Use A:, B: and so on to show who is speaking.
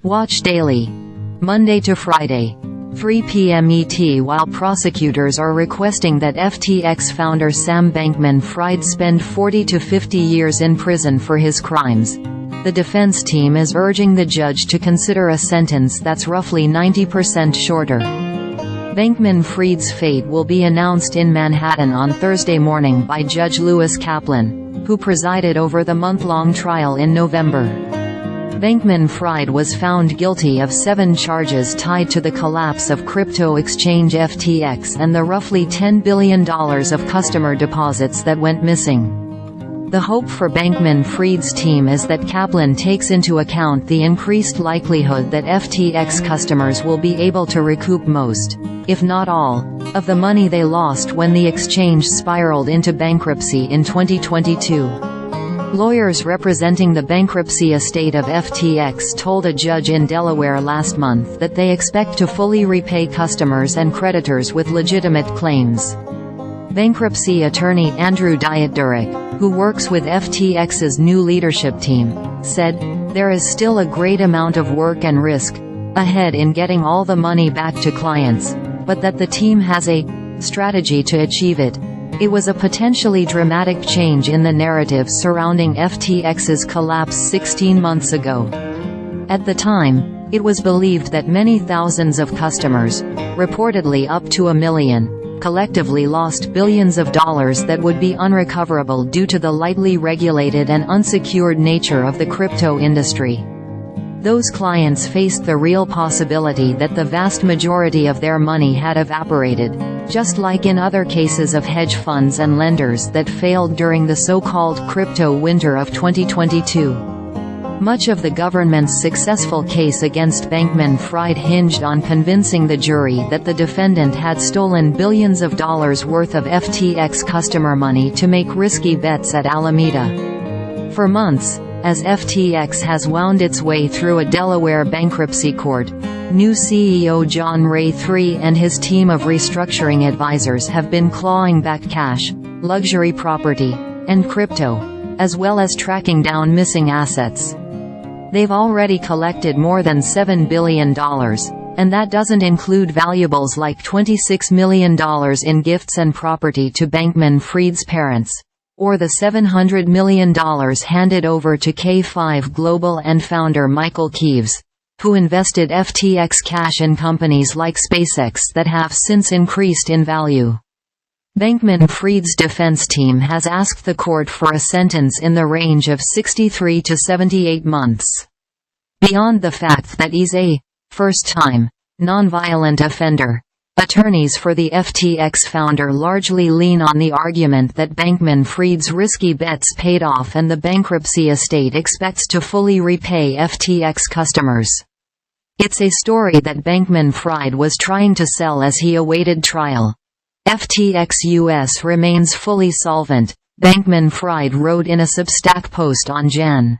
A: Watch daily. Monday to Friday. 3 p.m. ET. While prosecutors are requesting that FTX founder Sam Bankman-Fried spend 40 to 50 years in prison for his crimes, the defense team is urging the judge to consider a sentence that's roughly 90% shorter. Bankman-Fried's fate will be announced in Manhattan on Thursday morning by Judge Lewis Kaplan, who presided over the month-long trial in November. Bankman-Fried was found guilty of 7 charges tied to the collapse of crypto exchange FTX and the roughly $10 billion of customer deposits that went missing. The hope for Bankman-Fried's team is that Kaplan takes into account the increased likelihood that FTX customers will be able to recoup most, if not all, of the money they lost when the exchange spiraled into bankruptcy in 2022. Lawyers representing the bankruptcy estate of FTX told a judge in Delaware last month that they expect to fully repay customers and creditors with legitimate claims. Bankruptcy attorney Andrew Dietderich, who works with FTX's new leadership team, said, "There is still a great amount of work and risk ahead in getting all the money back to clients, but that the team has a strategy to achieve it." It was a potentially dramatic change in the narrative surrounding FTX's collapse 16 months ago. At the time, it was believed that many thousands of customers, reportedly up to 1 million, collectively lost billions of dollars that would be unrecoverable due to the lightly regulated and unsecured nature of the crypto industry. Those clients faced the real possibility that the vast majority of their money had evaporated, just like in other cases of hedge funds and lenders that failed during the so-called crypto winter of 2022. Much of the government's successful case against Bankman-Fried hinged on convincing the jury that the defendant had stolen billions of dollars worth of FTX customer money to make risky bets at Alameda. For months, as FTX has wound its way through a Delaware bankruptcy court, new CEO John Ray III and his team of restructuring advisors have been clawing back cash, luxury property, and crypto, as well as tracking down missing assets. They've already collected more than $7 billion, and that doesn't include valuables like $26 million in gifts and property to Bankman-Fried's parents, or the $700 million handed over to K5 Global and founder Michael Kives, who invested FTX cash in companies like SpaceX that have since increased in value. Bankman-Fried's defense team has asked the court for a sentence in the range of 63 to 78 months. Beyond the fact that he's a first-time, nonviolent offender, attorneys for the FTX founder largely lean on the argument that Bankman-Fried's risky bets paid off and the bankruptcy estate expects to fully repay FTX customers. It's a story that Bankman-Fried was trying to sell as he awaited trial. FTX US remains fully solvent, Bankman-Fried wrote in a Substack post on Jan.